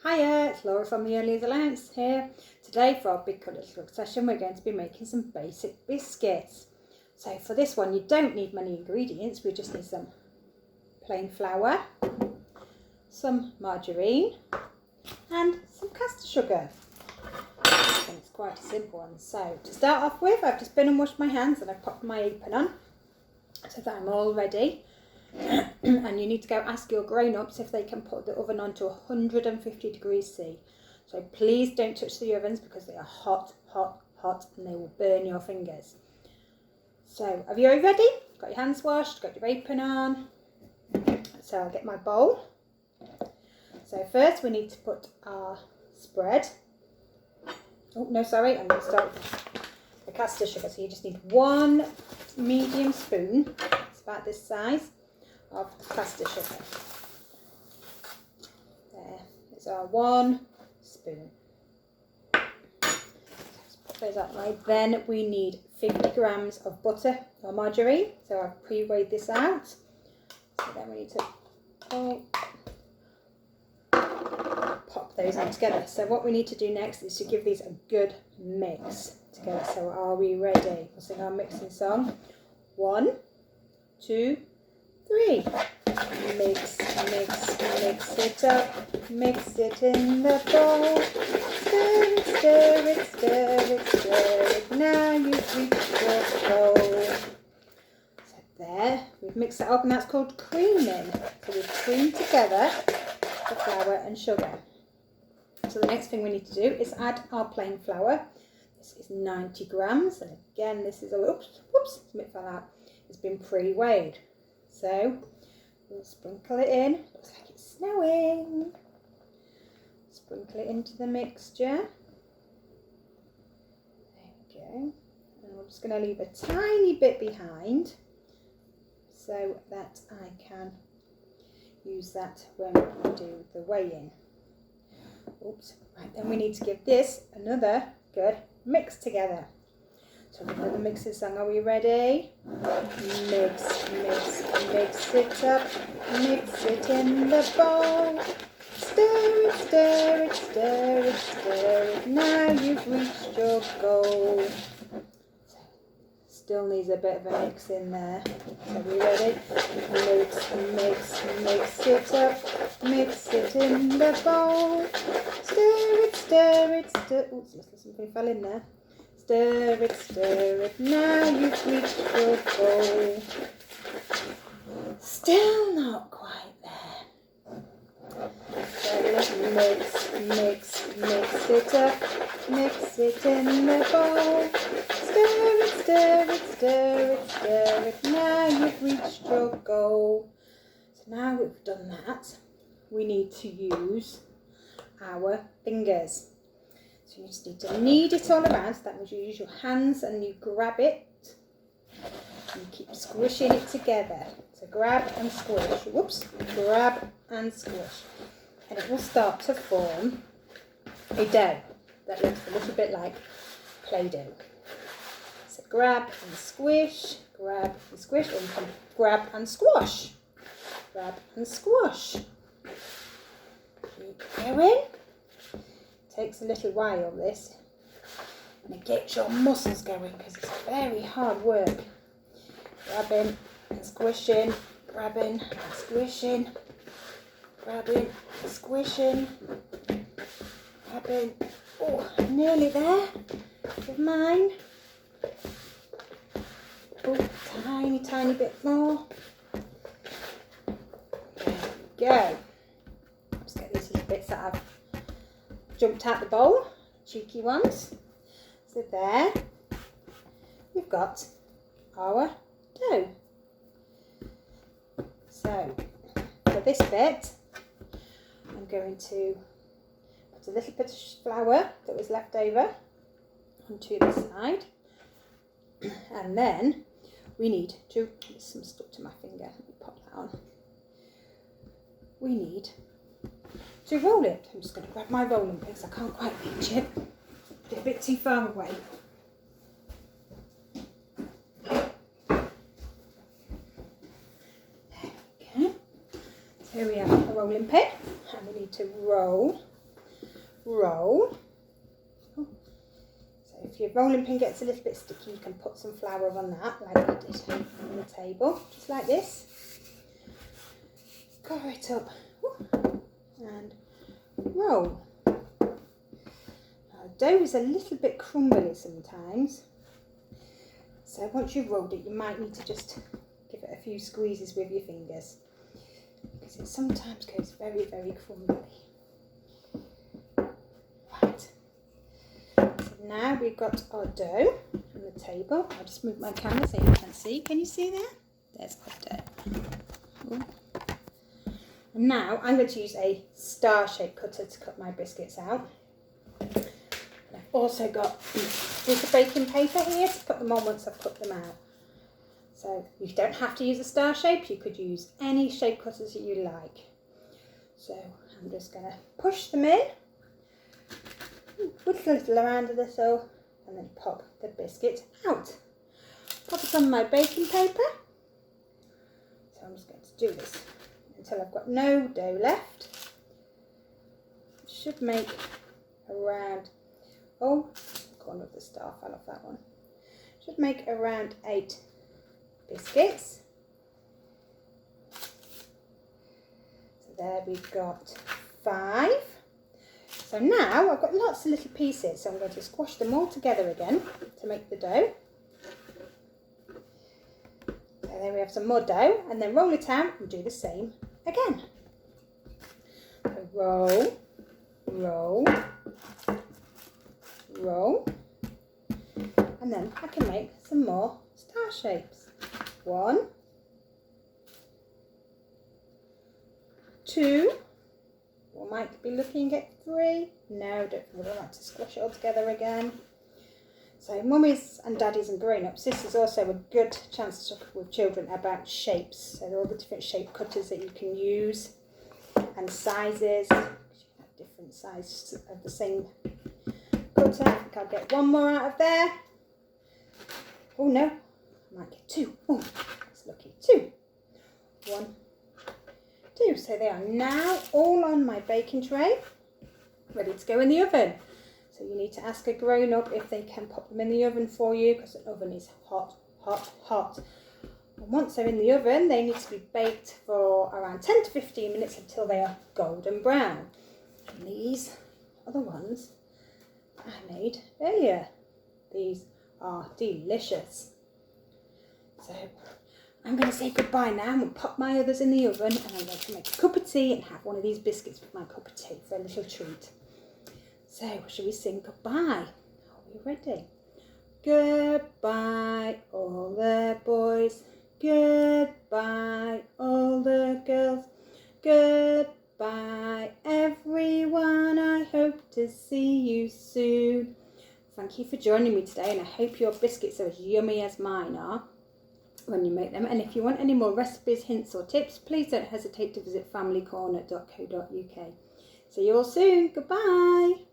Hiya, it's Laura from the Early Alliance here. Today for our Big Colours Look session we're going to be making some basic biscuits. So for this one you don't need many ingredients, we just need some plain flour, some margarine and some caster sugar. And it's quite a simple one. So to start off with, I've just been and washed my hands and I've popped my apron on so that I'm all ready. And you need to go ask your grown-ups if they can put the oven on to 150 degrees C. So please don't touch the ovens because they are hot, hot, hot and they will burn your fingers. So are you all ready? Got your hands washed, got your apron on. So I'll get my bowl. So first we need to put our spread. Oh no, sorry, I'm going to start with the caster sugar. So you just need one medium spoon, it's about this size, of caster sugar. There is our one spoon. Let's put those out right. Then we need 50 grams of butter or margarine. So I've pre-weighed this out. So then we need to pop those on together. So what we need to do next is to give these a good mix together. So are we ready? We'll sing our mixing song. 1, 2, 3. Mix, mix, mix it up, mix it in the bowl. Stir it, stir it, stir it, stir it. Now you've reached your goal. So there, we've mixed that up and that's called creaming. So we've creamed together the flour and sugar. So the next thing we need to do is add our plain flour. This is 90 grams and again this is a, whoops, it fell out. It's been pre-weighed. So we'll sprinkle it in. Looks like it's snowing. Sprinkle it into the mixture. There we go. And I'm just going to leave a tiny bit behind so that I can use that when we do the weigh-in. Oops. Right, then we need to give this another good mix together. So we'll do the mixing song. Are we ready? Mix, mix, mix it up, mix it in the bowl. Stir it, stir it, stir it, stir it. Now you've reached your goal. So, still needs a bit of a mix in there. So are we ready? Mix, mix, mix it up, mix it in the bowl. Stir it, stir it, stir. Oops, something fell in there. Stir it, now you've reached your goal. Still not quite there. So mix, mix, mix it up, mix it in the bowl. Stir it, stir it, stir it, stir it, now you've reached your goal. So now we've done that, we need to use our fingers. So you just need to knead it all around. So that means you use your hands and you grab it and you keep squishing it together. So grab and squish. Whoops, grab and squish. And it will start to form a dough that looks a little bit like Play-Doh. So grab and squish, grab and squish, or you can grab and squash. Grab and squash. Keep going. Takes a little while this, and it gets your muscles going because it's very hard work. Grabbing and squishing, grabbing and squishing, grabbing and squishing, grabbing. Oh, nearly there with mine. Oh, tiny bit more. There we go. Let's get these little bits that I've jumped out the bowl, cheeky ones. So there, we've got our dough. So for this bit, I'm going to put a little bit of flour that was left over onto the side, and then we need to, there's some stuck to my finger, let me pop that on. We need to roll it. I'm just going to grab my rolling pin because I can't quite reach it. It's a bit too far away. There we go. So here we have a rolling pin and we need to roll roll. So if your rolling pin gets a little bit sticky, you can put some flour on that, like we did on the table, just like this. Cover it up and roll. Now, dough is a little bit crumbly sometimes, so once you've rolled it, you might need to just give it a few squeezes with your fingers, because it sometimes goes very, very crumbly. Right, so now we've got our dough on the table. I'll just move my camera so you can see. Can you see there? There's our dough. Ooh. And now I'm going to use a star-shaped cutter to cut my biscuits out. And I've also got a piece of baking paper here to put them on once I've cut them out. So you don't have to use a star shape, you could use any shape cutters that you like. So I'm just going to push them in, whittle a little around a little, and then pop the biscuit out. Pop it on my baking paper. So I'm just going to do this until I've got no dough left. It should make around, oh, the corner of the star fell off that one. Should make around 8 biscuits. So there we've got 5. So now I've got lots of little pieces, so I'm going to squash them all together again to make the dough. So then we have some more dough, and then roll it out and do the same again. So roll, roll, roll, and then I can make some more star shapes. 1, 2, we might be looking at 3. No, we don't like to squash it all together again. So mummies and daddies and grown-ups, this is also a good chance to talk with children about shapes. So all the different shape cutters that you can use and sizes. You have different sizes of the same cutter. I think I'll get one more out of there. Oh no, I might get 2. Oh, that's lucky. 2. 1, 2. So they are now all on my baking tray, ready to go in the oven. So you need to ask a grown-up if they can pop them in the oven for you, because the oven is hot, hot, hot. And once they're in the oven, they need to be baked for around 10 to 15 minutes until they are golden brown. And these are the ones that I made earlier. These are delicious. So I'm going to say goodbye now. I'm going to pop my others in the oven, and I'm going to make a cup of tea and have one of these biscuits with my cup of tea for a little treat. So shall we sing goodbye? Are we ready? Goodbye all the boys, goodbye all the girls, goodbye everyone, I hope to see you soon. Thank you for joining me today, and I hope your biscuits are as yummy as mine are when you make them. And if you want any more recipes, hints or tips, please don't hesitate to visit familycorner.co.uk. See you all soon. Goodbye.